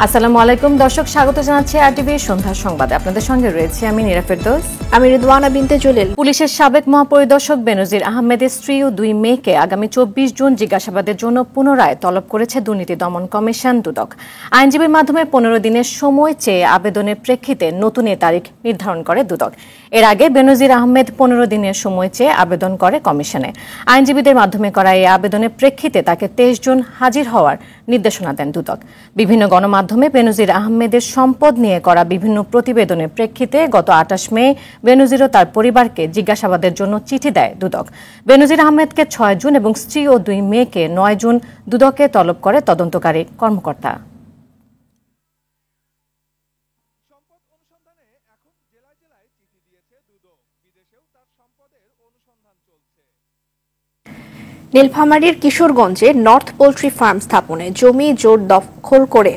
আসসালামু আলাইকুম দর্শক, স্বাগত জানাচ্ছি আরটিভির সন্ধ্যা সংবাদে। আপনাদের সঙ্গে রয়েছে আমি নীরা ফেরদৌস। আমি রিদওয়ানা বিনতে জলিল। পুলিশের সাবেক মহাপরিদর্শক বেনজির আহমেদের স্ত্রী ও 2 মেয়েকে আগামী 24 জুন জিজ্ঞাসাবাদের জন্য পুনরায় তলব করেছে দুর্নীতি দমন কমিশন দুদক। আইনজীবীর মাধ্যমে 15 দিনের সময় চেয়ে আবেদনের প্রেক্ষিতে নতুন এ তারিখ নির্ধারণ করে দুদক। এর আগে বেনজির আহমেদ 15 দিনের সময় চেয়ে আবেদন করে কমিশনে। আইনজীবীদের মাধ্যমে করা এই আবেদনের প্রেক্ষিতে তাকে 23 জুন হাজির হওয়ার নির্দেশনা দেন দুদক। বিভিন্ন গণমাধ্যমে বেনজির আহমেদের সম্পদ নিয়ে করা বিভিন্ন প্রতিবেদনের প্রেক্ষিতে গত 28 মে বেনজির ও তার পরিবারকে জিজ্ঞাসাবাদের জন্য চিঠি দেয় দুদক। বেনজির আহমেদকে 6 জুন এবং স্ত্রী ও 2 মেয়েকে 9 জুন দুদকে তলব করে তদন্তকারী কর্মকর্তা। নীলফামারীর কিশোরগঞ্জে নর্থ পোল্ট্রি ফার্ম স্থাপনে জমি জোর দখল করে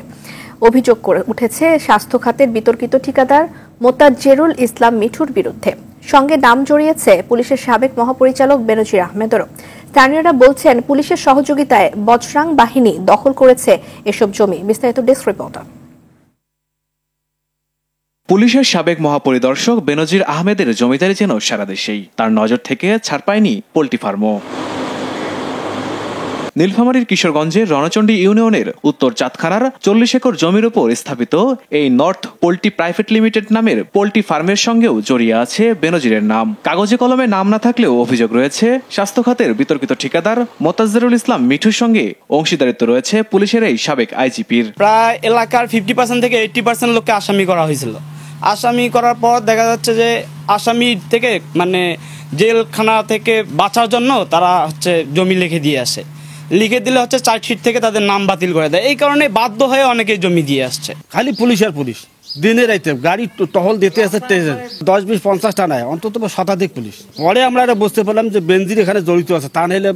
অভিযোগ করে উঠেছে স্বাস্থ্য খাতের বিতর্কিত ঠিকাদার মোতাজ্জেরুল ইসলাম মিঠুর বিরুদ্ধে। সঙ্গে নাম জড়িয়েছে পুলিশের সাবেক মহাপরিচালক বেনজির আহমেদেরও। স্থানীয়রা বলছেন, পুলিশের সহযোগিতায় বজরাং বাহিনী দখল করেছে এসব জমি। বিস্তারিত ডেস্ক রিপোর্টার। পুলিশের সাবেক মহাপরিদর্শক বেনজির আহমেদের জমিদারি যেন সারা দেশেই, তার নজর থেকে ছাড় পায়নি পোল্ট্রি ফার্মও। নীলফামারীর কিশোরগঞ্জের রণচণ্ডী ইউনিয়নের উত্তর চাঁদখানার 40 একর জমির উপর স্থাপিত এই নর্থ পোল্ট্রি প্রাইভেট লিমিটেড নামের পোল্ট্রি ফার্মের সঙ্গেও জড়িয়ে আছে বেনজিরের নাম। কাগজে কলমে নাম না থাকলেও অভিযোগ রয়েছে স্বাস্থ্য খাতের বিতর্কিত ঠিকাদার মোতাজ্জেরুল ইসলাম মিঠুর সঙ্গে অংশীদারিত্ব রয়েছে পুলিশের এই সাবেক আইজিপির। প্রায় এলাকার 50% থেকে 80% লোককে আসামি করা হয়েছিল। আসামি করার পর দেখা যাচ্ছে যে আসামি থেকে জেলখানা থেকে বাঁচার জন্য তারা জমি লিখে দিয়ে আসে। লিখে দিলে চার্জশিট থেকে তাদের নাম বাতিল করে দেয়। এই কারণে বাধ্য হয়ে অনেকে জমি দিয়ে আসছে। খালি পুলিশ আর পুলিশ দিনে রাইতে গাড়ি টহল দিতে আছে 10, 20, 50টা নাই, অন্তত শতাধিক পুলিশ। পরে আমরা এটা বুঝতে পারলাম যে বেনজির এখানে জড়িত আছে, তা নাহলে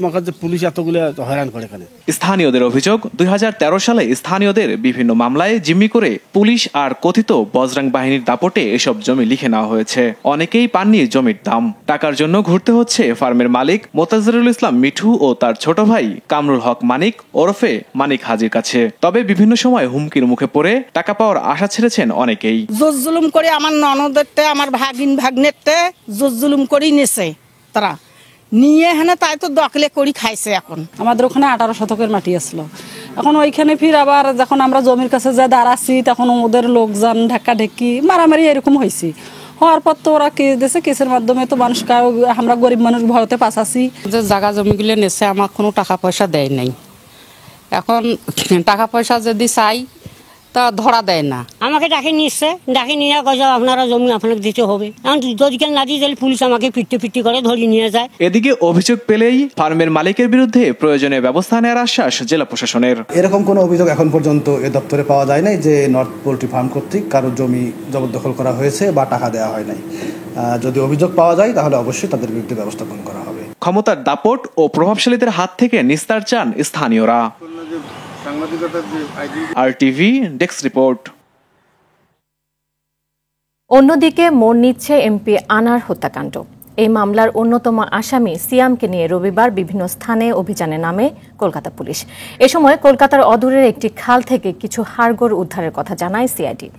পুলিশ এতগুলো হয়রান করে এখানে। স্থানীয়দের অভিযোগ, 2013 সালে স্থানীয়দের বিভিন্ন মামলায় জিম্মি করে পুলিশ আর কথিত বজরাং বাহিনীর দাপটে এসব জমি লিখে নেওয়া হয়েছে। অনেকেই পাননি জমির দাম। টাকার জন্য ঘুরতে হচ্ছে ফার্মের মালিক মোতাজ্জেরুল ইসলাম মিঠু ও তার ছোট ভাই কামরুল হক মানিক ওরফে মানিক হাজির কাছে। তবে বিভিন্ন সময় হুমকির মুখে পড়ে টাকা পাওয়ার আশা ছেড়েছেন অনেকেই। জোর জুলুম করে আমার ননদেরতে আমার ভাগ্নেরতে জোর জুলুম করেই নেছে তারা নিয়ে এখানে, তাই তো দখলে করি খাইছে। এখন আমাদের ওখানে 18 শতকের মাটি আসল। এখন ওইখানে ফির আবার যখন আমরা জমির কাছে যা দাঁড়াচ্ছি তখন ওদের লোকজন ঢাকা ঢেকি মারামারি এরকম হয়েছি। হওয়ার পর তো ওরা কেস দিয়েছে, কেসের মাধ্যমে তো মানুষ, আমরা গরিব মানুষ ভয়তে পাশাছি। যে জায়গা জমিগুলো নেছে আমার কোনো টাকা পয়সা দেয় নাই। এখন টাকা পয়সা যদি চাই তা ধরা দেয় না। আমাকে ডাকে নিচ্ছে, ডাকে নিয়ে কয়ে আপনারা জমি আপনাকে দিতে হবে। এখন যদি কেন না দিয়ে তাহলে পুলিশ আমাকে ফিরতে করে ধরে নিয়ে যায়। এদিকে অভিযোগ পেলেই ফার্মের মালিকের বিরুদ্ধে প্রয়োজনীয় ব্যবস্থা নেওয়ার আশ্বাস জেলা প্রশাসনের। এরকম কোনো অভিযোগ এখন পর্যন্ত এ দপ্তরে পাওয়া যায় নাই যে নর্থ পোল্ট্রি ফার্ম কর্তৃক কারো জমি জবরদখল করা হয়েছে বা টাকা দেওয়া হয় নাই। যদি অভিযোগ পাওয়া যায় তাহলে অবশ্যই তাদের বিরুদ্ধে ব্যবস্থা গ্রহণ করা হবে। ক্ষমতার দাপট ও প্রভাবশালীদের হাত থেকে নিস্তার চান স্থানীয়রা। RTV desk report. অন্যদিকে মোড় নিচ্ছে এমপি আনার হত্যাকাণ্ড। এই মামলার অন্যতম আসামি সিয়ামকে নিয়ে রবিবার বিভিন্ন স্থানে অভিযানে নামে কলকাতা পুলিশ। এ সময় কলকাতার অদূরের একটি খাল থেকে কিছু হাড়গোড় উদ্ধারের কথা জানায় সিআইডি।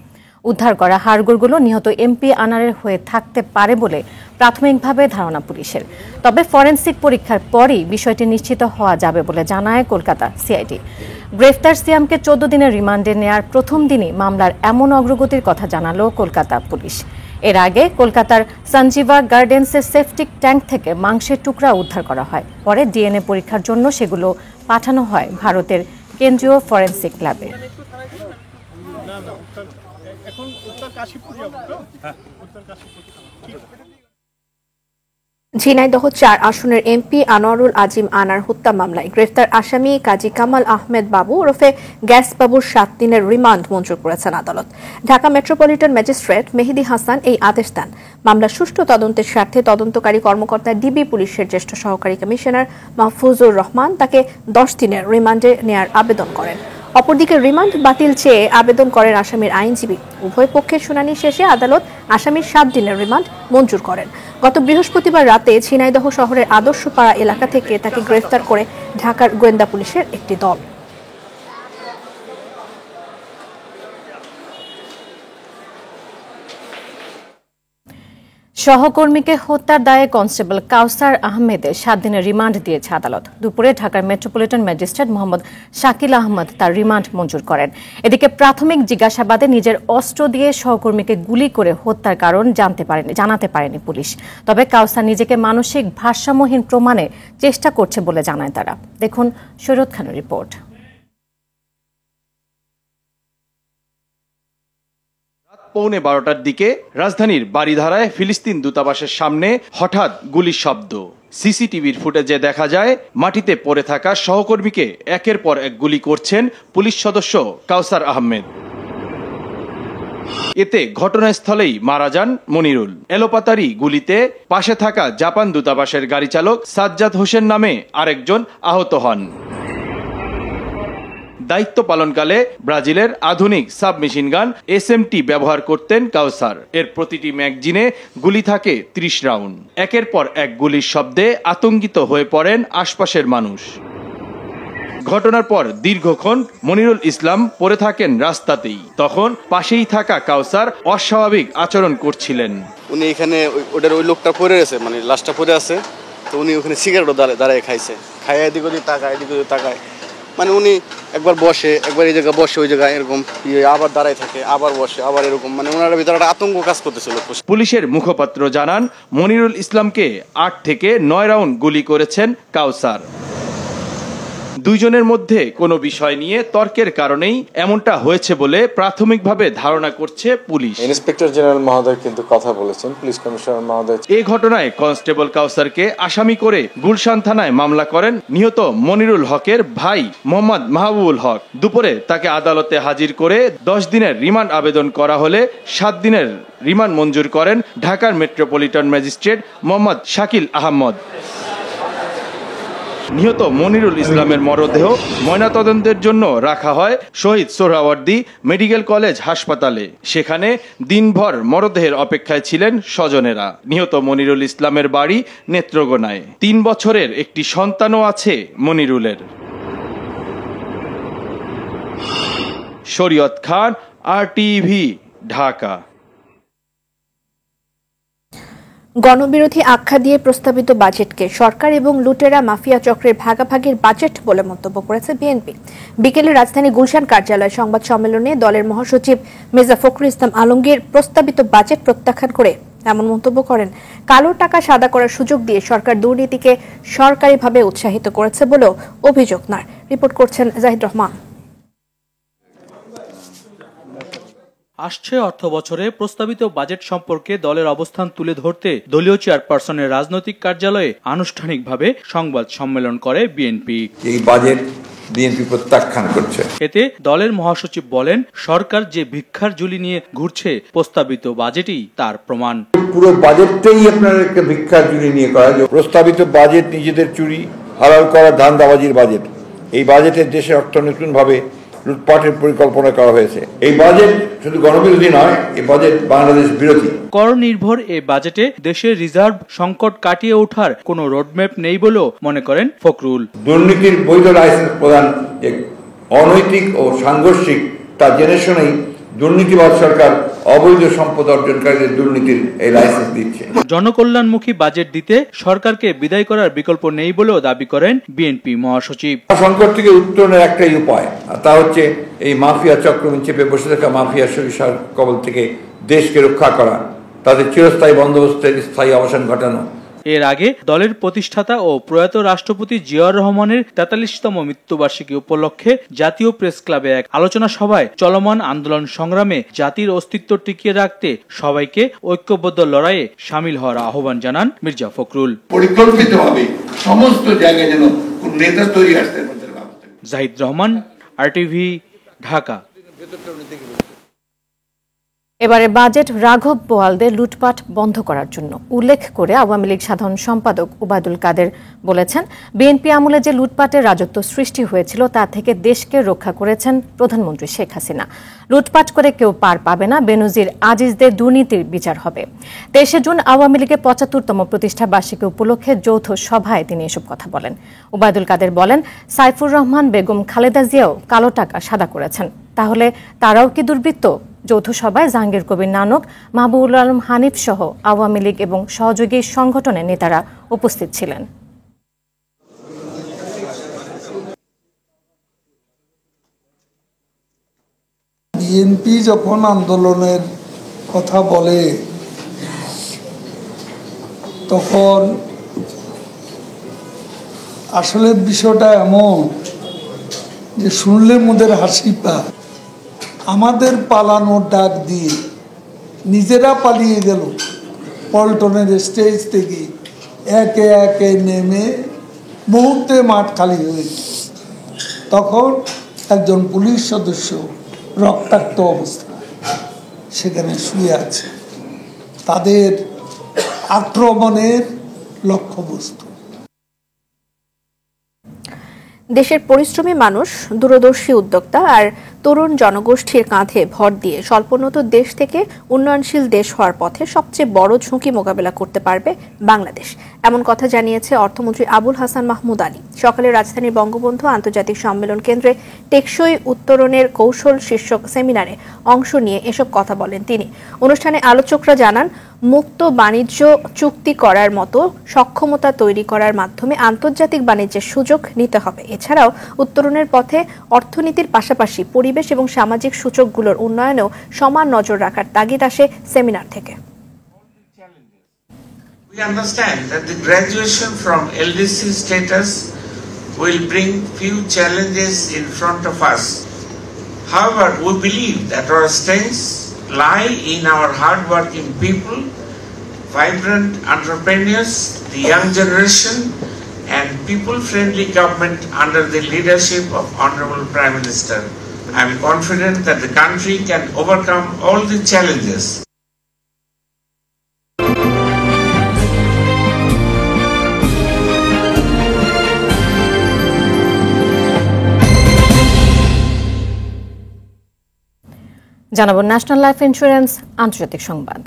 উদ্ধার করা হাড়গোড়গুলো নিহত এমপি আনারের হয়ে থাকতে পারে বলে প্রাথমিকভাবে ধারণা পুলিশের। তবে ফরেনসিক পরীক্ষার পরই বিষয়টি নিশ্চিত হওয়া যাবে বলে জানায় কলকাতা সিআইডি। গ্রেফতার সিয়ামকে 14 দিনের রিমান্ডে নেয়ার প্রথম দিনই মামলার এমন অগ্রগতির কথা জানালো কলকাতা পুলিশ। এর আগে কলকাতার সঞ্জীবা গার্ডেন্সের সেপটিক ট্যাঙ্ক থেকে মাংসের টুকরা উদ্ধার করা হয়। পরে ডিএনএ পরীক্ষার জন্য সেগুলো পাঠানো হয় ভারতের কেন্দ্রীয় ফরেনসিক ল্যাবে। ঝিনাইদহ 4 আসনের এমপি আনোয়ারুল আজিম আনার হত্যা মামলায় গ্রেফতার আসামি কাজী কামাল আহমেদ বাবু ওরফে গ্যাস বাবুর 7 দিনের রিমান্ড মঞ্জুর করেছেন আদালত। ঢাকা মেট্রোপলিটন ম্যাজিস্ট্রেট মেহেদী হাসান এই আদেশ দেন। মামলার সুষ্ঠু তদন্তের স্বার্থে তদন্তকারী কর্মকর্তা ডিবি পুলিশের জ্যেষ্ঠ সহকারী কমিশনার মাহফুজুর রহমান তাকে 10 দিনের রিমান্ডে নেয়ার আবেদন করেন। অপরদিকে রিমান্ড বাতিল চেয়ে আবেদন করেন আসামির আইনজীবী। উভয় পক্ষের শুনানি শেষে আদালত আসামির 7 দিনের রিমান্ড মঞ্জুর করেন। গত বৃহস্পতিবার রাতে ঝিনাইদহ শহরের আদর্শপাড়া এলাকা থেকে তাকে গ্রেফতার করে ঢাকার গোয়েন্দা পুলিশের একটি দল। সহকর্মীকে হত্যার দায়ে কনস্টেবল কাউসার আহমেদের 7 দিনের রিমান্ড দিয়েছে আদালত। দুপুরে ঢাকার মেট্রোপলিটন ম্যাজিস্ট্রেট মোহাম্মদ শাকিল আহমদ তার রিমান্ড মঞ্জুর করেন। এদিকে প্রাথমিক জিজ্ঞাসাবাদে নিজের অস্ত্র দিয়ে সহকর্মীকে গুলি করে হত্যার কারণ জানাতে পারেনি পুলিশ। তবে কাউসার নিজেকে মানসিক ভারসাম্যহীন প্রমাণে চেষ্টা করছে বলে জানায় তারা। দেখুন সৈয়দ খানের রিপোর্ট। পৌনে 12টার দিকে রাজধানীর বারিধারায় ফিলিস্তিন দূতাবাসের সামনে হঠাৎ গুলির শব্দ। সিসিটিভির ফুটেজে দেখা যায় মাটিতে পড়ে থাকা সহকর্মীকে একের পর এক গুলি করছেন পুলিশ সদস্য কাউসার আহমেদ। এতে ঘটনাস্থলেই মারা যান মনিরুল। এলোপাতারি গুলিতে পাশে থাকা জাপান দূতাবাসের গাড়ি চালক সাজ্জাদ হোসেন নামে আরেকজন আহত হন। দায়িত্ব পালনকালে ব্রাজিলের আধুনিক সাবমেশিন গান SMT ব্যবহার করতেন কাউসার। এর প্রতিটি ম্যাগজিনে গুলি থাকে 30 রাউন্ড। একের পর এক গুলির শব্দে আতঙ্কিত হয়ে পড়েন আশপাশের মানুষ। ঘটনার পর দীর্ঘক্ষণ মনিরুল ইসলাম পড়ে থাকেন রাস্তাতেই। তখন পাশেই থাকা কাউসার অস্বাভাবিক আচরণ করছিলেন। উনি এখানে ওটার ওই লোকটা পড়ে আছে, মানে লাশটা পড়ে আছে, তো উনি ওখানে সিগারেটও দাঁড়ায় খাইছে। খাইয়া এদিক ওদিক তাকায়, মানে উনি একবার বসে, একবার এই জায়গায় বসে, ওই জায়গায় এরকম আবার দাঁড়ায় থাকে, আবার বসে, আবার এরকম, মানে ওনার ভিতরে একটা আতঙ্ক কাজ করতেছিল। পুলিশের মুখপাত্র জানান মনিরুল ইসলামকে 8 থেকে 9 রাউন্ড গুলি করেছেন কাউসার। দুইজনের মধ্যে কোনো বিষয় নিয়ে তর্কের কারণেই এমনটা হয়েছে বলে প্রাথমিকভাবে ধারণা করছে পুলিশ। ইন্সপেক্টর জেনারেল মহোদয় কিন্তু কথা বলেছেন, পুলিশ কমিশনার মহোদয়। এই ঘটনায় কনস্টেবল কাউসারকে আসামি করে গুলশান থানায় মামলা করেন নিহত মনিরুল হকের ভাই মোহাম্মদ মাহবুবুল হক। দুপুরে তাকে আদালতে হাজির করে 10 দিনের রিমান্ড আবেদন করা হলে 7 দিনের রিমান্ড মঞ্জুর করেন ঢাকার মেট্রোপলিটন ম্যাজিস্ট্রেট মোহাম্মদ শাকিল আহমদ। নিহত মনিরুল ইসলামের মরদেহ ময়নাতদন্তের জন্য রাখা হয় শহীদ সোহরাওয়ার্দী মেডিকেল কলেজ হাসপাতালে। সেখানে দিনভর মরদেহের অপেক্ষায় ছিলেন স্বজনেরা। নিহত মনিরুল ইসলামের বাড়ি নেত্রকোনায়। 3 বছরের একটি সন্তানও আছে মনিরুলের। শরীয়ত খান, RTV, ঢাকা। গণবিরোধী আখ্যা দিয়ে প্রস্তাবিত বাজেটকে সরকার এবং লুটেরা মাফিয়া চক্রের ভাগাভাগির বাজেট বলে মন্তব্য করেছে বিএনপি। বিকেলে রাজধানী গুলশান কার্যালয়ে সংবাদ সম্মেলনে দলের মহাসচিব মির্জা ফখরুল ইসলাম আলমগীর প্রস্তাবিত বাজেট প্রত্যাখ্যান করে এমন মন্তব্য করেন, কালো টাকা সাদা করার সুযোগ দিয়ে সরকার দুর্নীতিকে সরকারিভাবে উৎসাহিত করেছে বলেও অভিযোগ তাঁর। রিপোর্ট করছেন জাহিদ রহমান। আসছে অর্থ বছরে প্রস্তাবিত বাজেট সম্পর্কে দলের অবস্থান তুলে ধরতে দলীয় চেয়ারপারসনের রাজনৈতিক কার্যালয়ে আনুষ্ঠানিকভাবে সংবাদ সম্মেলন করে বিএনপি। এই বাজেট বিএনপি প্রত্যাখ্যান করছে। এতে দলের মহাসচিব বলেন, সরকার যে ভিক্ষার ঝুলি নিয়ে ঘুরছে প্রস্তাবিত বাজেটই তার প্রমাণ। পুরো বাজেটটাই আপনার একটা ভিক্ষার ঝুলি নিয়ে করা। প্রস্তাবিত বাজেট নিজেদের চুরি হালাল করার ধান্দাবাজির বাজেট। এই বাজেটের দেশে অর্থনৈতিক ভাবে লুটপাটের পরিকল্পনা করা হয়েছে। এই বাজেট শুধু গণবিরোধী নয়, এই বাজেট বাংলাদেশ বিরোধী। কর নির্ভর এই বাজেটে দেশের রিজার্ভ সংকট কাটিয়ে ওঠার কোনো রোডম্যাপ নেই বলেও মনে করেন ফখরুল। দুর্নীতির বৈধ লাইসেন্স প্রদান যে অনৈতিক ও সাংঘর্ষিক তা জেনে শুনেই দুর্নীতিবাদ সরকার অবৈধ সম্পদ অর্জনকারীদের দুর্নীতির এই লাইসেন্স দিচ্ছে। জনকল্যাণমুখী বাজেট দিতে সরকারকে বিদায় করার বিকল্প নেই বলেও দাবি করেন বিএনপি মহাসচিব। সংকট থেকে উত্তরণের একটাই উপায়, তা হচ্ছে এই মাফিয়া চক্রকে চেপে বসে থাকা মাফিয়া সরিষার কবল থেকে দেশকে রক্ষা করা, তাদের চিরস্থায়ী বন্দোবস্তের স্থায়ী অবসান ঘটানো। এর আগে দলের প্রতিষ্ঠাতা ও প্রয়াত রাষ্ট্রপতি জিয়াউর রহমানের 43তম মৃত্যুবার্ষিকী উপলক্ষে জাতীয় প্রেস ক্লাবে এক আলোচনা সভায় চলমান আন্দোলন সংগ্রামে জাতির অস্তিত্ব টিকিয়ে রাখতে সবাইকে ঐক্যবদ্ধ লড়াইয়ে সামিল হওয়ার আহ্বান জানান মির্জা ফখরুল। পরিকল্পিতভাবে সমস্ত জায়গায় যেন কোন নেতা তৈরি আসতে পারে। জাহিদ রহমান, RTV, ঢাকা। এবারে বাজেট রাঘব বোয়ালদের লুটপাট বন্ধ করার জন্য উল্লেখ করে আওয়ামী লীগ সাধারণ সম্পাদক ওবায়দুল কাদের বলেছেন, বিএনপি আমলে যে লুটপাটের রাজত্ব সৃষ্টি হয়েছিল তা থেকে দেশকে রক্ষা করেছেন প্রধানমন্ত্রী শেখ হাসিনা। লুটপাট করে কেউ পার পাবে না, বেনজির আজিজদের দুর্নীতির বিচার হবে। 23 জুন আওয়ামী লীগের 75তম প্রতিষ্ঠা বার্ষিকী উপলক্ষে যৌথ সভায় তিনি এসব কথা বলেন। ওবায়দুল কাদের বলেন, সাইফুর রহমান, বেগম খালেদা জিয়াও কালো টাকা সাদা করেছেন, তাহলে তারাও কি দুর্বৃত্ত? যৌথ সভায় জাহাঙ্গীর কবির নানক, মাহবুবুল আলম হানিফ সহ আওয়ামী লীগ এবং সহযোগী সংগঠনের নেতারা উপস্থিত ছিলেন। বিএনপি যখন আন্দোলনের কথা বলে তখন আসলে বিষয়টা এমন যে শুনলে মোদের হাসি পায়। আমাদের পালানোর ডাক দিয়ে নিজেরা পালিয়ে গেল পল্টনের স্টেজ থেকে, একে একে নেমে মুহূর্তে মাঠ খালি হয়ে গেল। তখন একজন পুলিশ সদস্য রক্তাক্ত অবস্থায় সেখানে শুয়ে আছে, তাদের আক্রমণের লক্ষ্যবস্তু। দেশের পরিশ্রমী মানুষ, দূরদর্শী উদ্যোক্তা আর তরুণ জনগোষ্ঠীর কাঁধে ভর দিয়ে স্বল্পোন্নত দেশ থেকে উন্নয়নশীল দেশ হওয়ার পথে সবচেয়ে বড় ঝুঁকি মোকাবেলা করতে পারবে বাংলাদেশ, এমন কথা জানিয়েছে অর্থমন্ত্রী আবুল হাসান মাহমুদ আলী। সকালে রাজধানীর বঙ্গবন্ধু আন্তর্জাতিক সম্মেলন কেন্দ্রে টেকসই উত্তরণের কৌশল শীর্ষক সেমিনারে অংশ নিয়ে এসব কথা বলেন তিনি। অনুষ্ঠানে আলোচকরা জানান, মুক্ত বাণিজ্য চুক্তি করার মতো সক্ষমতা তৈরি করার মাধ্যমে আন্তর্জাতিক বাণিজ্যের সুযোগ নিতে হবে। এছাড়াও উত্তরণের পথে অর্থনীতির পাশাপাশি পরিবেশ এবং সামাজিক সূচকগুলোর উন্নয়নেও সমান নজর রাখার তাগিদ আসে সেমিনার থেকে। We understand that the graduation from LDC status will bring few challenges in front of us. However, we believe that our strengths lie in our hard-working people, vibrant entrepreneurs, the young generation, and people-friendly government under the leadership of Honorable Prime Minister. I am confident that the country can overcome all the challenges. জানাবো national life insurance আন্তর্জাতিক সংবাদ।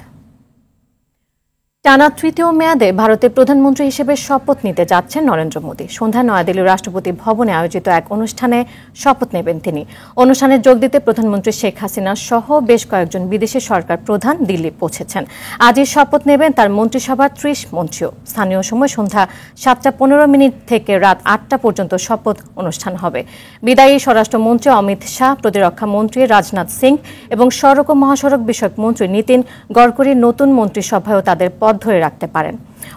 টানা তৃতীয় মেয়াদে ভারতের প্রধানমন্ত্রী হিসেবে শপথ নিতে যাচ্ছেন নরেন্দ্র মোদী। সন্ধ্যায় নয়াদিল্লির রাষ্ট্রপতি ভবনে আয়োজিত এক অনুষ্ঠানে শপথ নেবেন তিনি। অনুষ্ঠানে যোগ দিতে প্রধানমন্ত্রী শেখ হাসিনা সহ বেশ কয়েকজন বিদেশি সরকার প্রধান দিল্লি পৌঁছেছেন। আজই শপথ নেবেন তার মন্ত্রিসভার ৩০ মন্ত্রীও। স্থানীয় সময় সন্ধ্যা ৭টা১৫ থেকে রাত ৮টা পর্যন্ত শপথ অনুষ্ঠান হবে। বিদায়ী স্বরাষ্ট্রমন্ত্রী অমিত শাহ, প্রতিরক্ষা মন্ত্রী রাজনাথ সিং এবং সড়ক ও মহাসড়ক বিষয়ক মন্ত্রী নীতিন গডকরি নতুন মন্ত্রিসভায়ও তাদের পদ ধরে রাখতে পারেন।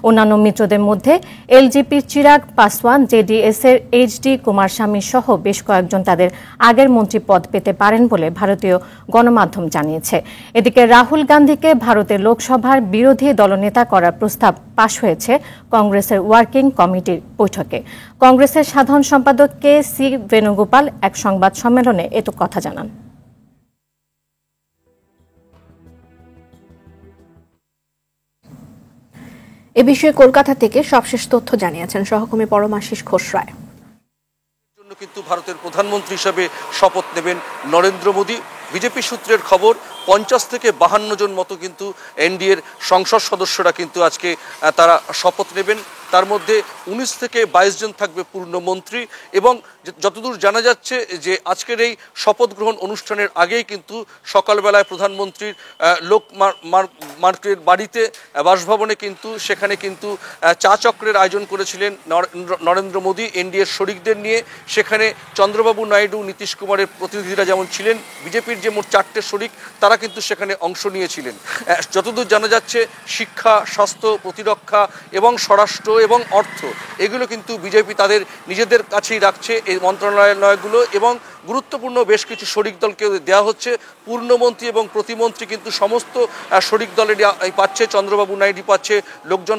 অন্যান্য মিত্রদের মধ্যে এলজেপির চিরাগ পাসওয়ান, জেডিএস এর এইচডি কুমারস্বামী সহ বেশ কয়েকজন তাদের আগের মন্ত্রী পদ পেতে পারেন বলে ভারতীয় গণমাধ্যম জানিয়েছে। এদিকে রাহুল গান্ধীকে ভারতের লোকসভার বিরোধী দলনেতা করার প্রস্তাব পাশ হয়েছে কংগ্রেসের ওয়ার্কিং কমিটির বৈঠকে। কংগ্রেসের সাধারণ সম্পাদক কে সি বেণুগোপাল এক সংবাদ সম্মেলনে এত কথা জানান। এ বিষয়ে কলকাতা থেকে সবশেষ তথ্য জানিয়েছেন সহকর্মী পরমাশিস ঘোষরায়। কিন্তু ভারতের প্রধানমন্ত্রী হিসেবে শপথ নেবেন নরেন্দ্র মোদী। বিজেপি সূত্রের খবর ৫০ থেকে ৫২ জন মতো কিন্তু এনডিএর সংসদ সদস্যরা কিন্তু আজকে তারা শপথ নেবেন। তার মধ্যে ১৯ থেকে ২২ জন থাকবে পূর্ণমন্ত্রী এবং যতদূর জানা যাচ্ছে যে আজকের এই শপথ গ্রহণ অনুষ্ঠানের আগেই কিন্তু সকালবেলায় প্রধানমন্ত্রীর লোকমার্কের বাড়িতে বাসভবনে কিন্তু সেখানে কিন্তু চা চক্রের আয়োজন করেছিলেন নরেন্দ্র মোদী এনডিএর শরিকদের নিয়ে। সেখানে চন্দ্রবাবু নাইডু, নীতিশ কুমারের প্রতিনিধিরা যেমন ছিলেন, বিজেপির যে মোট ৪টে শরিক তারা কিন্তু সেখানে অংশ নিয়েছিলেন। যতদূর জানা যাচ্ছে শিক্ষা, স্বাস্থ্য, প্রতিরক্ষা এবং স্বরাষ্ট্র এবং অর্থ এগুলো কিন্তু বিজেপি তাদের নিজেদের কাছেই রাখছে এই মন্ত্রণালয়গুলো এবং গুরুত্বপূর্ণ বেশ কিছু শরিক দলকে দেওয়া হচ্ছে। পূর্ণমন্ত্রী এবং প্রতিমন্ত্রী কিন্তু সমস্ত শরিক দলের পাচ্ছে। চন্দ্রবাবু নাইডু পাচ্ছে, লোকজন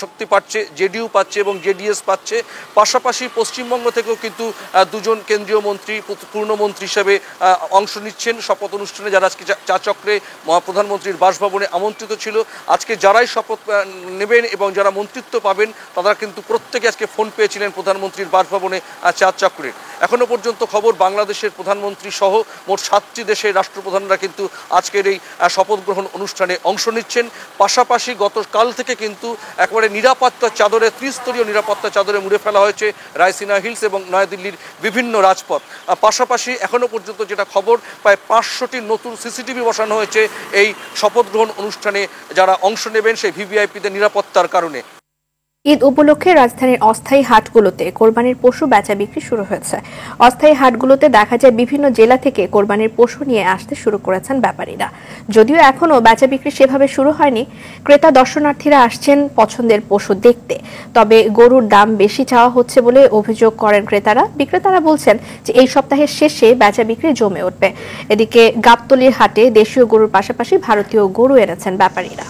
শক্তি পাচ্ছে, জেডিইউ পাচ্ছে এবং জেডিএস পাচ্ছে। পাশাপাশি পশ্চিমবঙ্গ থেকেও কিন্তু দুজন কেন্দ্রীয় মন্ত্রী পূর্ণমন্ত্রী হিসাবে অংশ নিচ্ছেন শপথ অনুষ্ঠানে, যারা আজকে চা চক্রে প্রধানমন্ত্রীর বাসভবনে আমন্ত্রিত ছিল। আজকে যারাই শপথ নেবেন এবং যারা মন্ত্রিত্ব পাবেন তারা কিন্তু প্রত্যেকে আজকে ফোন পেয়েছিলেন প্রধানমন্ত্রীর বাসভবনে চা চক্রে। এখনো পর্যন্ত খবর বাংলাদেশের প্রধানমন্ত্রী সহ মোট 7টি দেশের রাষ্ট্রপ্রধানরা কিন্তু আজকের এই শপথ গ্রহণ অনুষ্ঠানে অংশ নিচ্ছেন। পাশাপাশি গতকাল থেকে কিন্তু একেবারে নিরাপত্তা চাদরে, ত্রিস্তরীয় নিরাপত্তা চাদরে মুড়ে ফেলা হয়েছে রায়সিনা হিলস এবং নয়াদিল্লির বিভিন্ন রাজপথ। পাশাপাশি এখনো পর্যন্ত যেটা খবর, প্রায় 500টি নতুন সিসিটিভি বসানো হয়েছে এই শপথ গ্রহণ অনুষ্ঠানে যারা অংশ নেবেন সেই ভিভিআইপিদের নিরাপত্তার কারণে। ঈদ উপলক্ষে রাজধানীর অস্থায়ী হাটগুলোতে কোরবানির পশু বেচা বিক্রি শুরু হয়েছে। অস্থায়ী হাটগুলোতে দেখা যায় বিভিন্ন জেলা থেকে কোরবানির পশু নিয়ে আসতে শুরু করেছেন ব্যাপারীরা। যদিও এখনো বেচা বিক্রি সেভাবে শুরু হয়নি, ক্রেতা দর্শনার্থীরা আসছেন পছন্দের পশু দেখতে। তবে গরুর দাম বেশি চাওয়া হচ্ছে বলে অভিযোগ করেন ক্রেতারা। বিক্রেতারা বলছেন যে এই সপ্তাহের শেষে বেচা বিক্রি জমে উঠবে। এদিকে গাবতলীর হাটে দেশীয় গরুর পাশাপাশি ভারতীয় গরু এনেছেন ব্যাপারীরা।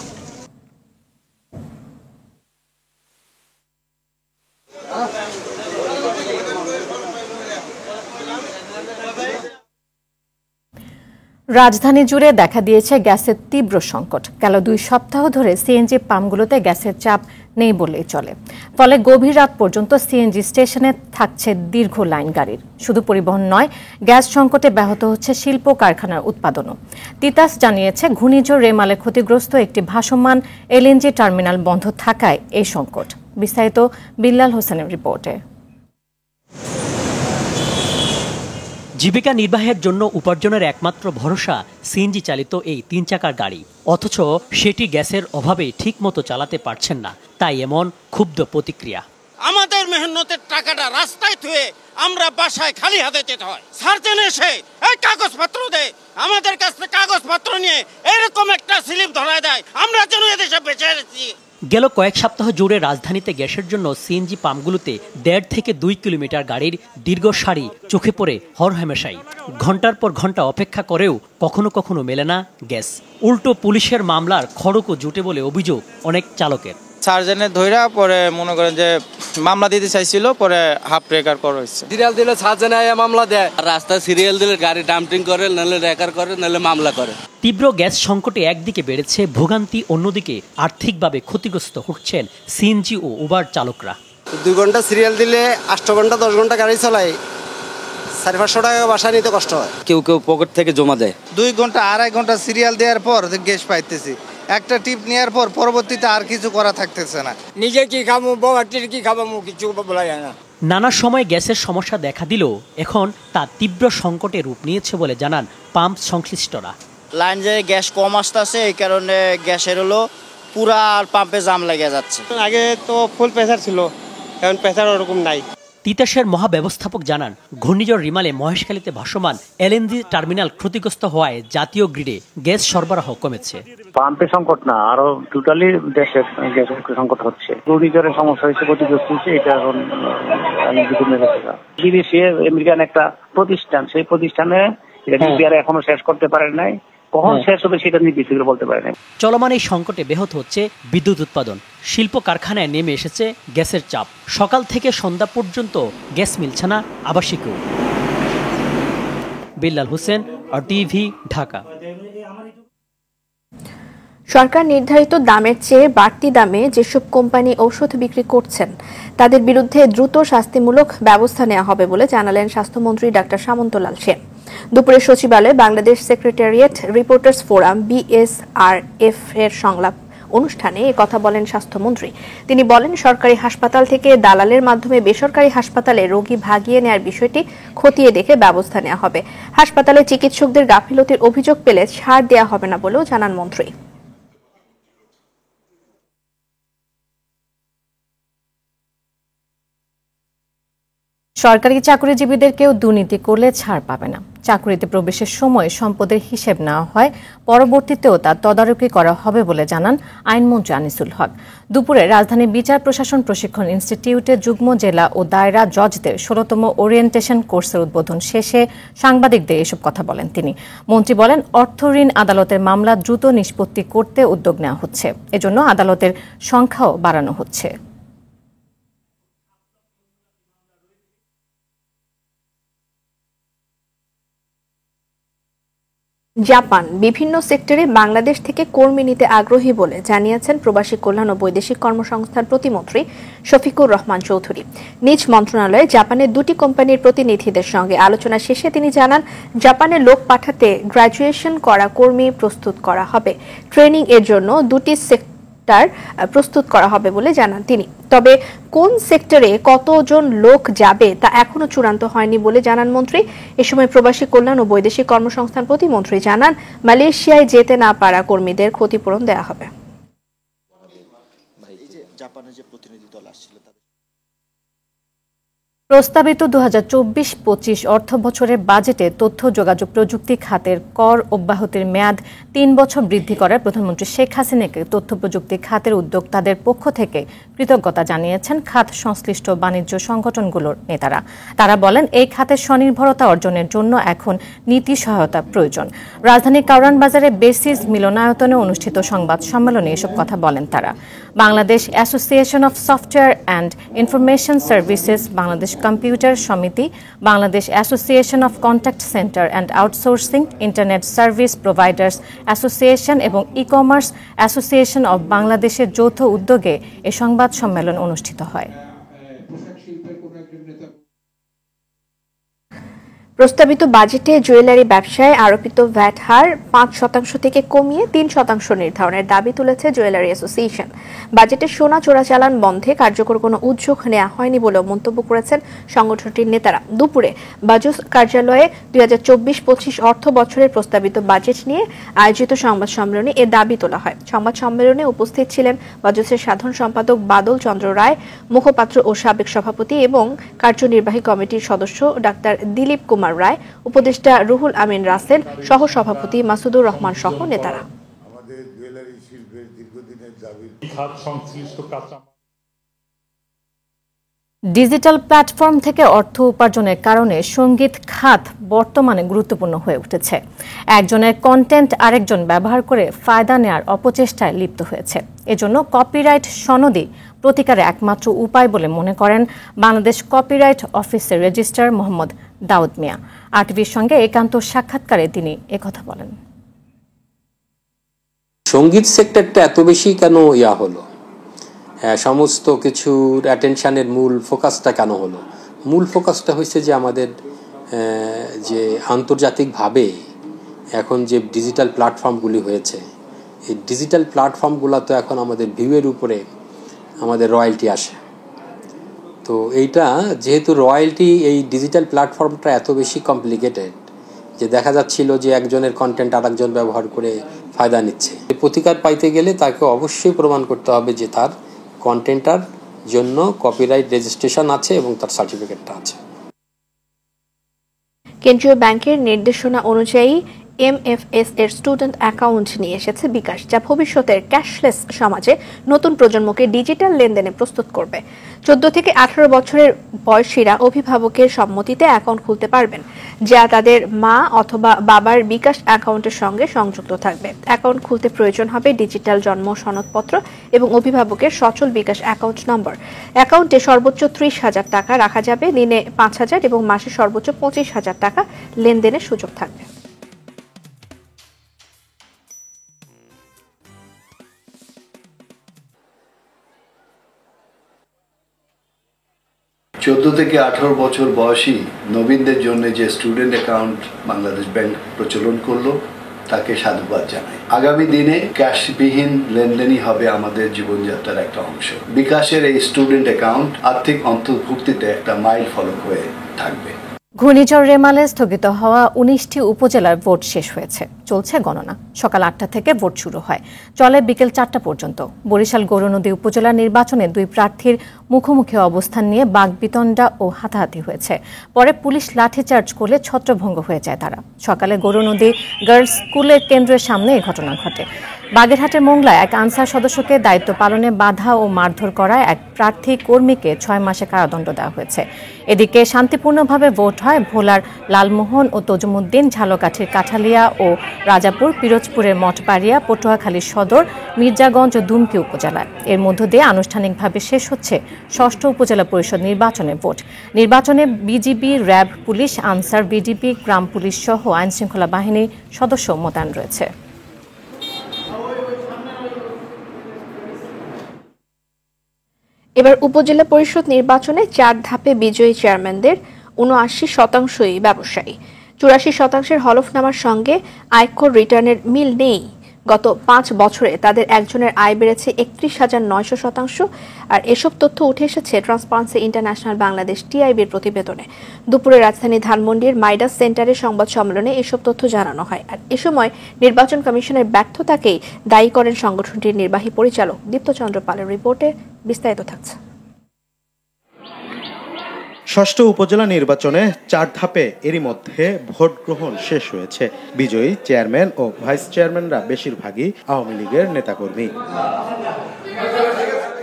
রাজধানী জুড়ে দেখা দিয়েছে গ্যাসের তীব্র সংকট। গেল 2 সপ্তাহ ধরে সিএনজি পাম্পগুলোতে গ্যাসের চাপ নেই বলেই চলে। ফলে গভীর রাত পর্যন্ত সিএনজি স্টেশনে থাকছে দীর্ঘ লাইন গাড়ির। শুধু পরিবহন নয়, গ্যাস সংকটে ব্যাহত হচ্ছে শিল্প কারখানার উৎপাদনও। তিতাস জানিয়েছে ঘূর্ণিঝড় রেমালে ক্ষতিগ্রস্ত একটি ভাসমান এলএনজি টার্মিনাল বন্ধ থাকায় এই সংকট। বিস্তারিত বিল্লাল হোসেনের রিপোর্টে। জীবিকা নির্বাহের জন্য উপার্জনের একমাত্র ভরসা সিএনজি চালিত এই 3 চাকার গাড়ি, অথচ সেটি গ্যাসের অভাবে ঠিকমতো চালাতে পারছেন না। তাই এমন ক্ষুব্ধ প্রতিক্রিয়া। আমাদের মেহনতের টাকাটা রাস্তায় থুয়ে আমরা বাসায় খালি হাতে যেতে হয়। সার্জেন এসে এই কাগজপত্র দেয়, আমাদের কাছ থেকে কাগজপত্র নিয়ে এরকম একটা স্লিপ ধরায় দেয়, আমরা যেন এদেশে বেঁচে আছি। গেল কয়েক সপ্তাহ জুড়ে রাজধানীতে গ্যাসের জন্য সিএনজি পাম্পগুলোতে 1.5 থেকে 2 কিলোমিটার গাড়ির দীর্ঘ সারি চোখে পড়ে হরহামেশাই। ঘন্টার পর ঘন্টা অপেক্ষা করেও কখনো কখনো মেলে না গ্যাস। উল্টো পুলিশের মামলার খড়কও জুটে বলে অভিযোগ অনেক চালকের। সার্জেনে ধইরা পরে মনে করেন যে মামলা দিতে চাইছিল, পরে হাফ ব্রেকার করা হয়েছে। সিরিয়াল দিলে সার্জেনে মামলা দেয়, রাস্তায় সিরিয়াল দিলে গাড়ি ডাম্পিং করে, নাহলে রেকার করে, নাহলে মামলা করে। তীব্র গ্যাস সংকটে একদিকে বেড়েছে ভোগান্তি, অন্যদিকে আর্থিকভাবে ক্ষতিগ্রস্ত হচ্ছেন সিএনজি ও উবার চালকরা। 2 ঘন্টা সিরিয়াল দিলে 8 ঘন্টা 10 ঘন্টা গাড়ি চালায়, 400-500 টাকা বাসা নিতে কষ্ট হয়। কেউ পকেট থেকে জমা দেয়। 2 ঘন্টা 2.5 ঘন্টা সিরিয়াল দেওয়ার পর গ্যাস পাইতেছি, একটা টিপ নেওয়ার পর পরবর্তীতে আর কিছু করা থাকতেছে না। নিজে কি খাবো, বউটির কি খাবো, কিছু বলা যায় না। নানা সময় গ্যাসের সমস্যা দেখা দিলেও এখন তা তীব্র সংকটে রূপ নিয়েছে বলে জানান পাম্প সংশ্লিষ্টরা। লাইন যে গ্যাস কম আসতেছে, এই কারণে গ্যাসের হলো পুরা পাম্পে জাম লেগে যাচ্ছে। আগে তো ফুল প্রেসার ছিল, এখন প্রেসার ওরকম নাই। তিতাসের মহাব্যবস্থাপক জানান ঘূর্ণিঝড় রিমালে মহেশখালীতে ভাসমান এলএনজি টার্মিনাল ক্ষতিগ্রস্ত হওয়ায় জাতীয় গ্রিডে গ্যাস সরবরাহ কমেছে। পাম্পে সংকট না, আরো টোটালি দেশের গ্যাস সংকট হচ্ছে। ঘূর্ণিঝড়ের সমস্যা হয়েছে, ক্ষতিগ্রস্ত হচ্ছে। এটা এখন বিদেশি আমেরিকান একটা প্রতিষ্ঠান, সেই প্রতিষ্ঠানে এখনো শেষ করতে পারে নাই। কখন শেষ হবে সেটা নির্দিষ্ট করে বলতে পারে না। চলমান এই সংকটে ব্যাহত হচ্ছে বিদ্যুৎ উৎপাদন। শিল্প কারখানায় নেমে এসেছে গ্যাসের চাপ। সকাল থেকে সন্ধ্যা পর্যন্ত গ্যাস মিলছে না আবাসিকও। বিল্লাল হোসেন, RTV, ঢাকা। সরকার নির্ধারিত দামের চেয়ে বাড়তি দামে যেসব কোম্পানি ঔষধ বিক্রি করছেন তাদের বিরুদ্ধে দ্রুত শাস্তিমূলক ব্যবস্থা নেওয়া হবে বলে জানালেন স্বাস্থ্যমন্ত্রী ডাক্তার সামন্তলাল সেন। দুপুরে সচিবালয়ে Bangladesh secretariat reporters forum BSRF এর সংলাপ অনুষ্ঠানে একথা বলেন স্বাস্থ্যমন্ত্রী। তিনি বলেন, সরকারি হাসপাতাল থেকে দালালের মাধ্যমে বেসরকারি হাসপাতালে রোগী ভাগিয়ে নেওয়ার বিষয়টি খতিয়ে দেখে ব্যবস্থা নেওয়া হবে। হাসপাতালে চিকিৎসকদের গাফিলতির অভিযোগ পেলে ছাড় দেওয়া হবে না বলেও জানান মন্ত্রী। সরকারি চাকরিজীবীদের কেউ দুর্নীতি করলে ছাড় পাবে না। চাকরিতে প্রবেশের সময় সম্পদের হিসেব নেওয়া হয়, পরবর্তীতেও তার তদারকি করা হবে বলে জানান আইনমন্ত্রী আনিসুল হক। দুপুরে রাজধানী বিচার প্রশাসন প্রশিক্ষণ ইনস্টিটিউটে যুগ্ম জেলা ও দায়রা জজদের 16তম ওরিয়েন্টেশন কোর্সের উদ্বোধন শেষে সাংবাদিকদের এসব কথা বলেন তিনি। মন্ত্রী বলেন, অর্থ ঋণ আদালতের মামলা দ্রুত নিষ্পত্তি করতে উদ্যোগ নেওয়া হচ্ছে, এজন্য আদালতের সংখ্যাও বাড়ানো হচ্ছে। জাপান বিভিন্ন সেক্টরে বাংলাদেশ থেকে কর্মী নিতে আগ্রহী বলে জানিয়েছেন প্রবাসী কল্যাণ ও বৈদেশিক কর্মসংস্থান প্রতিমন্ত্রী শফিকুর রহমান চৌধুরী। নিজ মন্ত্রণালয়ে জাপানের দুটি কোম্পানির প্রতিনিধিদের সঙ্গে আলোচনা শেষে তিনি জানান, জাপানে লোক পাঠাতে গ্র্যাজুয়েশন করা কর্মী প্রস্তুত করা হবে। ট্রেনিং এর জন্য দুটি সেক্টর প্রস্তুত করা হবে বলে জানান তিনি। তবে কোন সেক্টরে কতজন লোক যাবে তা এখনো চূড়ান্ত হয়নি বলে জানান মন্ত্রী। এ সময় প্রবাসী কল্যাণ ও বৈদেশিক কর্মসংস্থান প্রতিমন্ত্রী জানান, মালয়েশিয়ায় যেতে না পারা কর্মীদের ক্ষতিপূরণ দেওয়া হবে। প্রস্তাবিত 2024-25 অর্থ বছরের বাজেটে তথ্য যোগাযোগ প্রযুক্তি খাতের কর অব্যাহতির মেয়াদ 3 বছর বৃদ্ধি করায় প্রধানমন্ত্রী শেখ হাসিনাকে তথ্য প্রযুক্তি খাতের উদ্যোক্তাদের পক্ষ থেকে কৃতজ্ঞতা জানিয়েছেন খাত সংশ্লিষ্ট বাণিজ্য সংগঠনগুলোর নেতারা। তারা বলেন, এই খাতের স্বনির্ভরতা অর্জনের জন্য এখন নীতি সহায়তা প্রয়োজন। রাজধানীর কারওয়ান বাজারে বেসিস মিলনায়তনে অনুষ্ঠিত সংবাদ সম্মেলনে এসব কথা বলেন তারা। Bangladesh association of software and information services, Bangladesh computer সমিতি, Bangladesh association of contact centre and outsourcing, internet service providers association এবং ই কমার্স অ্যাসোসিয়েশন অব বাংলাদেশের যৌথ উদ্যোগে এ সংবাদ সম্মেলন অনুষ্ঠিত হয়। প্রস্তাবিত বাজেটে জুয়েলারি ব্যবসায় আরোপিত ভ্যাট হার 5% থেকে কমিয়ে 3% নির্ধারণের দাবি তুলেছে জুয়েলারি অ্যাসোসিয়েশন। বাজেটে সোনা চোরাচালান বন্ধে কার্যকর কোনো উদ্যোগ নেওয়া হয়নি বলেও মন্তব্য করেছেন সংগঠনটির নেতারা। দুপুরে বাজুস কার্যালয়ে 2024-25 অর্থ বছরের প্রস্তাবিত বাজেট নিয়ে আয়োজিত সংবাদ সম্মেলনে এ দাবি তোলা হয়। সংবাদ সম্মেলনে উপস্থিত ছিলেন বাজুসের সাধারণ সম্পাদক বাদল চন্দ্র রায়, মুখপাত্র ও সাবেক সভাপতি এবং কার্যনির্বাহী কমিটির সদস্য ডাক্তার দিলীপ কুমার রায়, উপদেষ্টা রুহুল আমিন রাসেল, সহ সভাপতি মাসুদুর রহমান সহ নেতারা। ডিজিটাল প্ল্যাটফর্ম থেকে অর্থ উপার্জনের কারণে সংগীত খাত বর্তমানে গুরুত্বপূর্ণ হয়ে উঠেছে। একজনের কন্টেন্ট আরেকজন ব্যবহার করে ফায়দা নেয়ার অপচেষ্টায় লিপ্ত হয়েছে। এজন্য কপিরাইট সনদই প্রতিকারের একমাত্র উপায় বলে মনে করেন বাংলাদেশ কপিরাইট অফিসের রেজিস্ট্রার মোহাম্মদ দাউদ মিয়া। আরটিভির সঙ্গে একান্ত সাক্ষাৎকারে তিনি একথা বলেন। সংগীত সেক্টরটা এত বেশি কেন হলো, সমস্ত কিছুর অ্যাটেনশনের মূল ফোকাসটা কেন হলো? মূল ফোকাসটা হয়েছে যে আমাদের যে আন্তর্জাতিকভাবে এখন যে ডিজিটাল প্ল্যাটফর্মগুলি হয়েছে, এই ডিজিটাল প্ল্যাটফর্মগুলো তো এখন আমাদের ভিউয়ের উপরে আমাদের রয়্যালটি আসে। তো এইটা যেহেতু রয়্যালটি, এই ডিজিটাল প্ল্যাটফর্মটা এত বেশি কমপ্লিকেটেড যে দেখা যাচ্ছিল যে একজনের কন্টেন্ট আর একজন ব্যবহার করে ফায়দা নিচ্ছে। প্রতিকার পাইতে গেলে তাকে অবশ্যই প্রমাণ করতে হবে যে তার কন্টেন্টার জন্য কপিরাইট রেজিস্ট্রেশন আছে এবং তার সার্টিফিকেটটা আছে। কেন্দ্রীয় ব্যাংকের নির্দেশনা অনুযায়ী এমএফএস এর স্টুডেন্ট অ্যাকাউন্ট নিয়ে এসেছে বিকাশ, যা ভবিষ্যতের ক্যাশলেস সমাজে নতুন প্রজন্মকে ডিজিটাল লেনদেনে প্রস্তুত করবে। 14 থেকে 18 বছরের বয়সীরা অভিভাবকের সম্মতিতে অ্যাকাউন্ট খুলতে পারবেন, যা তাদের মা অথবা বাবার বিকাশ অ্যাকাউন্টের সঙ্গে সংযুক্ত থাকবে। অ্যাকাউন্ট খুলতে প্রয়োজন হবে ডিজিটাল জন্ম সনদপত্র এবং অভিভাবকের সচল বিকাশ অ্যাকাউন্ট নম্বর। অ্যাকাউন্টে সর্বোচ্চ 30,000 টাকা রাখা যাবে, দিনে 5,000 এবং মাসে সর্বোচ্চ 25,000 টাকা লেনদেনের সুযোগ থাকবে। 14 থেকে 18 বছর বয়সী নবীনদের জন্য যে স্টুডেন্ট অ্যাকাউন্ট বাংলাদেশ ব্যাংক প্রচলন করলো তাকে সাধুবাদ জানাই। আগামী দিনে ক্যাশবিহীন লেনদেনই হবে আমাদের জীবনযাত্রার একটা অংশ। বিকাশের এই স্টুডেন্ট অ্যাকাউন্ট আর্থিক অন্তর্ভুক্তিতে একটা মাইল ফলক হয়ে থাকবে। ঘূর্ণিঝড় রেমালে স্থগিত হওয়া 19টি উপজেলার ভোট শেষ হয়েছে। চলছে গণনা। সকাল 8টা থেকে ভোট শুরু হয়, চলে বিকেল 4টা পর্যন্ত। বরিশাল গৌরনদী উপজেলা নির্বাচনে 2 প্রার্থীর মুখোমুখি অবস্থান নিয়ে বাগবিতণ্ডা ও হাতাহাতি হয়েছে। পরে পুলিশ লাঠিচার্জ করলে ছত্রভঙ্গ হয়ে যায় তারা। সকালে গৌরনদী গার্লস স্কুলের কেন্দ্রের সামনে এই ঘটনা ঘটে। বাগেরহাটের মোংলায় এক আনসার সদস্যকে দায়িত্ব পালনে বাধা ও মারধর করায় এক প্রার্থী কর্মীকে 6 মাসের কারাদণ্ড দেওয়া হয়েছে। এদিকে শান্তিপূর্ণভাবে ভোট হয় ভোলার লালমোহন ও তজুমুদ্দিন, ঝালকাঠির কাঠালিয়া ও রাজাপুর, পিরোজপুরের মঠবাড়িয়া, পটুয়াখালী সদর, মির্জাগঞ্জ ও দুমকি উপজেলায়। এর মধ্য দিয়ে আনুষ্ঠানিকভাবে শেষ হচ্ছে 6ষ্ঠ উপজেলা পরিষদ নির্বাচনের ভোট। নির্বাচনে BGB, RAB, police, Ansar, BDP, গ্রাম পুলিশ সহ আইনশৃঙ্খলা বাহিনীর সদস্য মোতায়েন রয়েছে। এবার উপজেলা পরিষদ নির্বাচনে 4 ধাপে বিজয়ী চেয়ারম্যানদের 79%ই ব্যবসায়ী। 84%-এর হলফনামার সঙ্গে আয়কর রিটার্নের মিল নেই। গত 5 বছরে তাদের একজনের আয় বেড়েছে 31,900%। আর এসব তথ্য উঠে এসেছে ট্রান্সপারেন্সি ইন্টারন্যাশনাল বাংলাদেশ টিআইবির প্রতিবেদনে। দুপুরে রাজধানী ধানমন্ডির মাইডাস সেন্টারে সংবাদ সম্মেলনে এসব তথ্য জানানো হয়। আর এ সময় নির্বাচন কমিশনের ব্যর্থতাকেই দায়ী করেন সংগঠনটির নির্বাহী পরিচালক দীপ্তচন্দ্র পালের রিপোর্টে বিস্তারিত থাকছে। 6ষ্ঠ উপজেলা নির্বাচনে 4 ধাপে এরই মধ্যে ভোট গ্রহণ শেষ হয়েছে। বিজয়ী চেয়ারম্যান ও ভাইস চেয়ারম্যানরা বেশিরভাগই আওয়ামী লীগের নেতাকর্মী।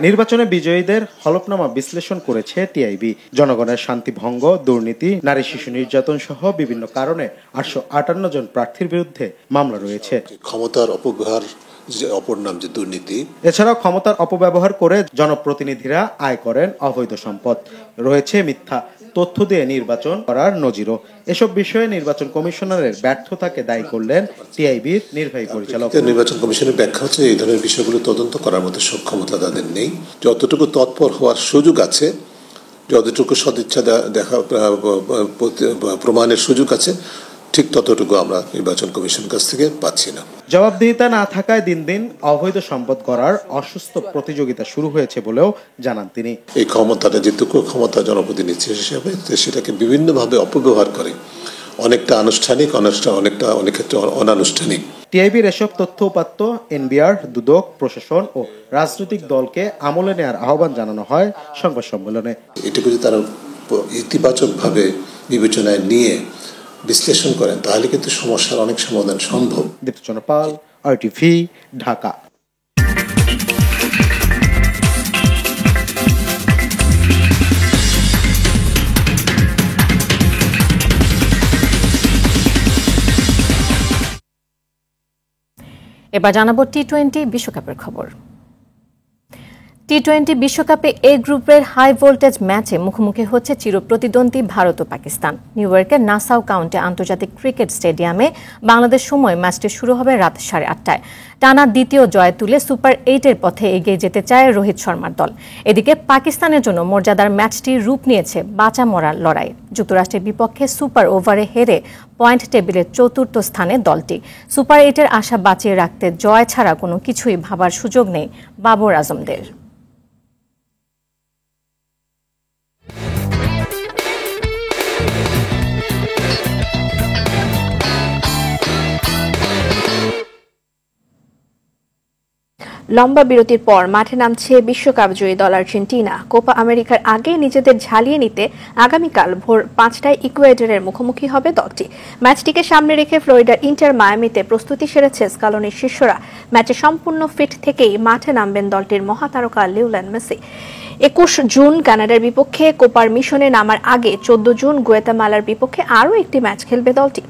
নির্বাচনে বিজয়ীদের হলফনামা বিশ্লেষণ করেছে টিআইবি। জনগণের শান্তি ভঙ্গ, দুর্নীতি, নারী শিশু নির্যাতন সহ বিভিন্ন কারণে 858 জন প্রার্থীর বিরুদ্ধে মামলা রয়েছে। ক্ষমতার অপব্যবহার, অপর নাম যে দুর্নীতি। এছাড়াও ক্ষমতার অপব্যবহার করে জনপ্রতিনিধিরা আয় করেন অবৈধ সম্পদ। রয়েছে মিথ্যা তথ্য দিয়ে নির্বাচন করার নজিরও। এসব বিষয়ে নির্বাচন কমিশনারের ব্যর্থতাকে দায়ী করলেন টিআইবির নির্বাহী পরিচালক। নির্বাচন কমিশনের ব্যাখ্যা হচ্ছে এই ধরনের বিষয়গুলো তদন্ত করার মতো সক্ষমতা তাদের নেই। যতটুকু তৎপর হওয়ার সুযোগ আছে, যতটুকু সদিচ্ছা দেখা প্রমাণের সুযোগ আছে, ঠিক ততটুকু আমরা নির্বাচন কমিশনের কাছ থেকে পাচ্ছি না। জবাবদিহিতা না থাকায় দিন দিন অবৈধ সম্পদ গড়ার অসুস্থ প্রতিযোগিতা শুরু হয়েছে বলেও জানান তিনি। এই ক্ষমতাটা যেটুকু ক্ষমতা জনপ্রতিনিধি হিসেবে সেটাকে বিভিন্নভাবে অপব্যবহার করে, অনেকটা আনুষ্ঠানিক, অনেক ক্ষেত্রে অনানুষ্ঠানিক। টিআইবির এসব তথ্য উপাত্ত এনবিআর, দুদক, প্রশাসন ও রাজনৈতিক দলকে আমলে নেওয়ার আহ্বান জানানো হয় সংবাদ সম্মেলনে। এটুকু যদি তারা ইতিবাচকভাবে বিবেচনায় নিয়ে বিশ্লেষণ করেন তাহলে কিন্তু সমস্যার অনেক সমাধান সম্ভব। দীপ্তচন্দ্র পাল, আরটিভি, ঢাকা। এবার জানাবো টি-20 বিশ্বকাপের খবর। টি-20 বিশ্বকাপে এ গ্রুপের হাই ভোল্টেজ ম্যাচে মুখোমুখি হচ্ছে চিরপ্রতিদ্বন্দ্বী ভারত ও পাকিস্তান। নিউ ইয়র্কের নাসাউ কাউন্টি আন্তর্জাতিক ক্রিকেট স্টেডিয়ামে বাংলাদেশ সময় ম্যাচটি শুরু হবে রাত 8:30টায়। টানা দ্বিতীয় জয় তুলে সুপার 8-এর পথে এগিয়ে যেতে চায় রোহিত শর্মার দল। এদিকে পাকিস্তানের জন্য মর্যাদার ম্যাচটি রূপ নিয়েছে বাঁচা মরার লড়াই। যুক্তরাষ্ট্রের বিপক্ষে সুপার ওভারে হেরে পয়েন্ট টেবিলের 4র্থ স্থানে দলটি। সুপার 8-এর আশা বাঁচিয়ে রাখতে জয় ছাড়া কোনো কিছুই ভাবার সুযোগ নেই বাবর আজমদের। লম্বা বিরতির পর মাঠে নামছে বিশ্বকাপ জয়ী দল আর্জেন্টিনা। কোপা আমেরিকার আগে নিজেদের ঝালিয়ে নিতে আগামীকাল ভোর 5টায় ইকুয়েডরের মুখোমুখি হবে দলটি। ম্যাচটিকে সামনে রেখে ফ্লোরিডার ইন্টার মায়ামিতে প্রস্তুতি সেরেছে স্কালোনির শিষ্যরা। ম্যাচে সম্পূর্ণ ফিট থেকেই মাঠে নামবেন দলটির মহাতারকা লিওনেল মেসি। 21 জুন কানাডার বিপক্ষে কোপার মিশনে নামার আগে 14 জুন গুয়াতেমালার বিপক্ষে আরও একটি ম্যাচ খেলবে দলটি।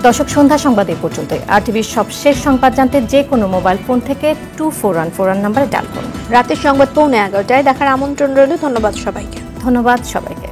দর্শক, সন্ধ্যা সংবাদ এই পর্যন্ত। আরটিভির সবশেষ সংবাদ জানতে যে কোনো মোবাইল ফোন থেকে 2414 নাম্বারে ডায়াল করুন। রাতের সংবাদ 11:15টায় দেখার আমন্ত্রণ রইল। ধন্যবাদ সবাইকে।